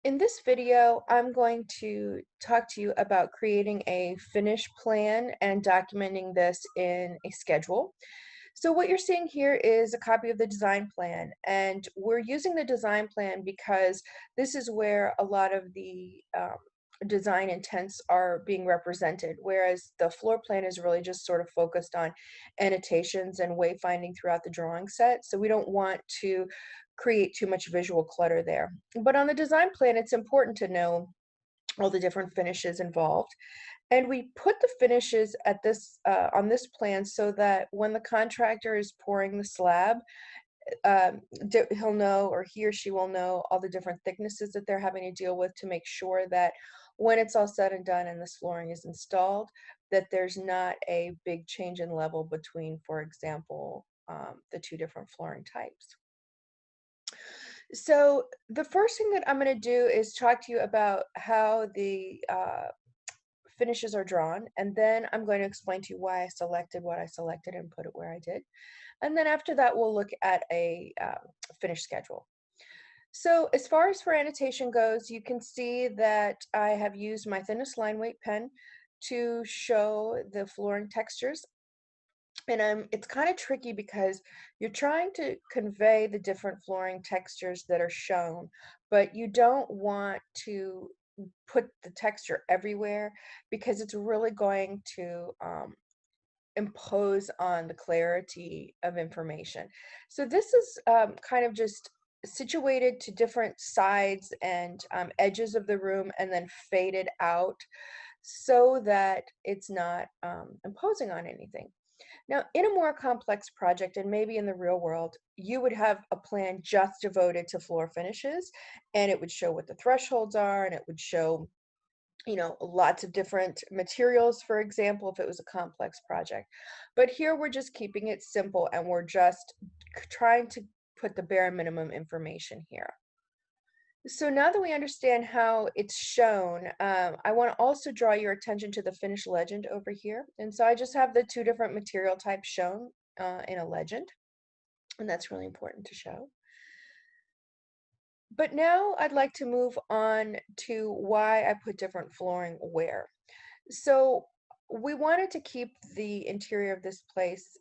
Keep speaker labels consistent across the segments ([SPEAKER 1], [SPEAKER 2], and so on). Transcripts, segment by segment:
[SPEAKER 1] In this video, I'm going to talk to you about creating a finish plan and documenting this in a schedule. So what you're seeing here is a copy of the design plan, and we're using the design plan because this is where a lot of the design intents are being represented, whereas the floor plan is really just sort of focused on annotations and wayfinding throughout the drawing set. So we don't want to create too much visual clutter there. But on the design plan, it's important to know all the different finishes involved. And we put the finishes at this on this plan so that when the contractor is pouring the slab, he'll know, or he or she will know, all the different thicknesses that they're having to deal with to make sure that when it's all said and done and this flooring is installed, that there's not a big change in level between, for example, the two different flooring types. So the first thing that I'm going to do is talk to you about how the finishes are drawn, and then I'm going to explain to you why I selected what I selected and put it where I did. And then after that, we'll look at a finish schedule. So as far as for annotation goes, you can see that I have used my thinnest line weight pen to show the flooring textures. And it's kind of tricky because you're trying to convey the different flooring textures that are shown, but you don't want to put the texture everywhere because it's really going to impose on the clarity of information. So this is kind of just situated to different sides and edges of the room and then faded out so that it's not imposing on anything. Now, in a more complex project, and maybe in the real world, you would have a plan just devoted to floor finishes, and it would show what the thresholds are, and it would show, lots of different materials, for example, if it was a complex project. But here we're just keeping it simple, and we're just trying to put the bare minimum information here. So now that we understand how it's shown, I want to also draw your attention to the finish legend over here. And so I just have the two different material types shown in a legend, and that's really important to show. But now I'd like to move on to why I put different flooring where. So we wanted to keep the interior of this place,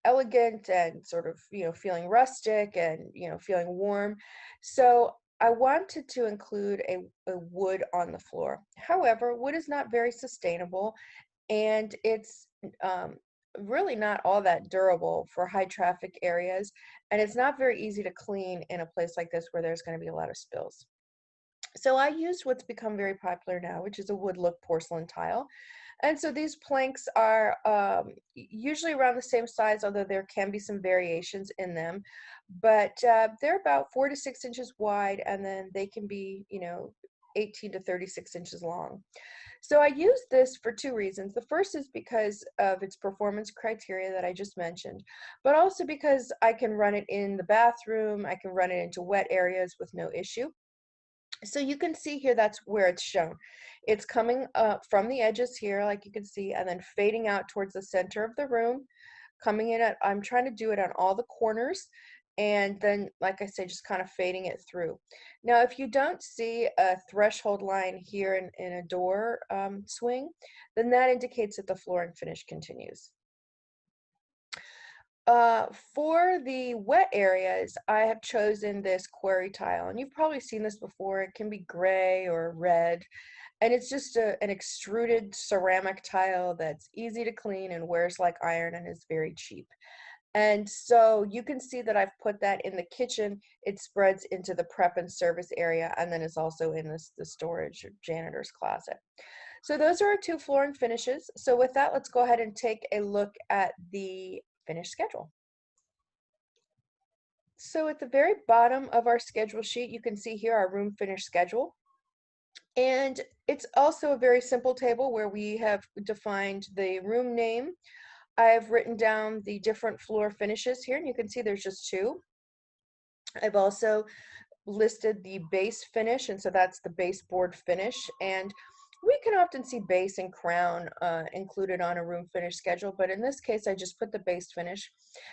[SPEAKER 1] elegant and sort of, feeling rustic and, feeling warm. So I wanted to include a wood on the floor. However, wood is not very sustainable, and it's um, really not all that durable for high traffic areas, and it's not very easy to clean in a place like this where there's going to be a lot of spills. So I used what's become very popular now, which is a wood look porcelain tile. And so these planks are usually around the same size, although there can be some variations in them. But they're about 4 to 6 inches wide, and then they can be, 18 to 36 inches long. So I use this for two reasons. The first is because of its performance criteria that I just mentioned, but also because I can run it in the bathroom, I can run it into wet areas with no issue. So you can see here, that's where it's shown. It's coming up from the edges here, like you can see, and then fading out towards the center of the room, coming in at, I'm trying to do it on all the corners, and then, like I said, just kind of fading it through. Now, if you don't see a threshold line here in a door swing, then that indicates that the flooring finish continues. For the wet areas, I have chosen this quarry tile, and you've probably seen this before. It can be gray or red, and it's just an extruded ceramic tile that's easy to clean and wears like iron and is very cheap. And so you can see that I've put that in the kitchen. It spreads into the prep and service area, and then is also in the storage or janitor's closet. So those are our two flooring finishes. So with that, let's go ahead and take a look at the finished schedule. So at the very bottom of our schedule sheet, you can see here our room finish schedule. And it's also a very simple table where we have defined the room name. I've written down the different floor finishes here, and you can see there's just two. I've also listed the base finish, and so that's the baseboard finish. And we can often see base and crown included on a room finish schedule, but in this case, I just put the base finish.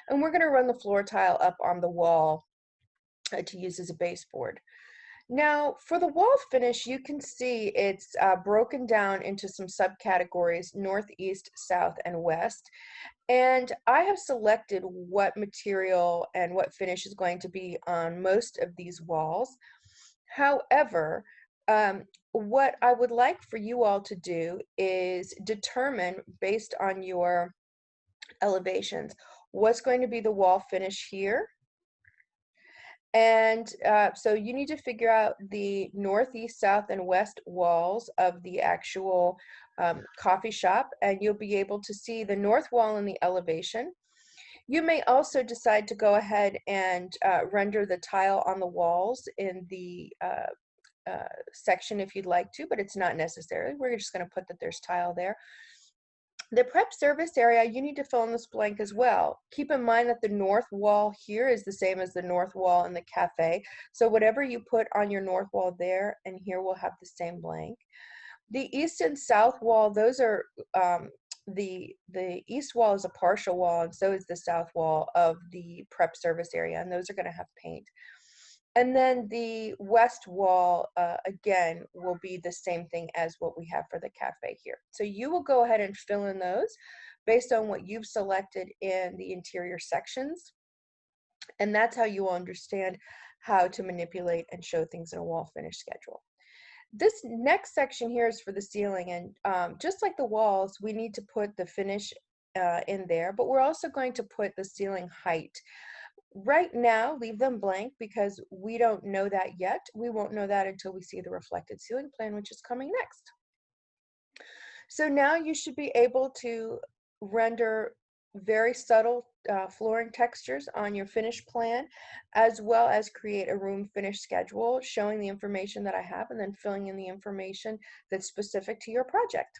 [SPEAKER 1] And we're going to run the floor tile up on the wall to use as a baseboard. Now, for the wall finish, you can see it's broken down into some subcategories, north, east, south, and west. And I have selected what material and what finish is going to be on most of these walls. However, what I would like for you all to do is determine, based on your elevations, what's going to be the wall finish here. And so you need to figure out the northeast, south, and west walls of the actual coffee shop, and you'll be able to see the north wall in the elevation. You may also decide to go ahead and render the tile on the walls in the section if you'd like to, but it's not necessary. We're just going to put that there's tile there. The prep service area, you need to fill in this blank as well. Keep in mind that the north wall here is the same as the north wall in the cafe. So whatever you put on your north wall there and here will have the same blank. The east and south wall, those are the east wall is a partial wall, and so is the south wall of the prep service area, and those are going to have paint. And then the west wall, again, will be the same thing as what we have for the cafe here. So you will go ahead and fill in those based on what you've selected in the interior sections. And that's how you will understand how to manipulate and show things in a wall finish schedule. This next section here is for the ceiling, and just like the walls, we need to put the finish in there, but we're also going to put the ceiling height. Right now, leave them blank because we don't know that yet. We won't know that until we see the reflected ceiling plan, which is coming next. So now you should be able to render very subtle flooring textures on your finish plan, as well as create a room finish schedule showing the information that I have and then filling in the information that's specific to your project.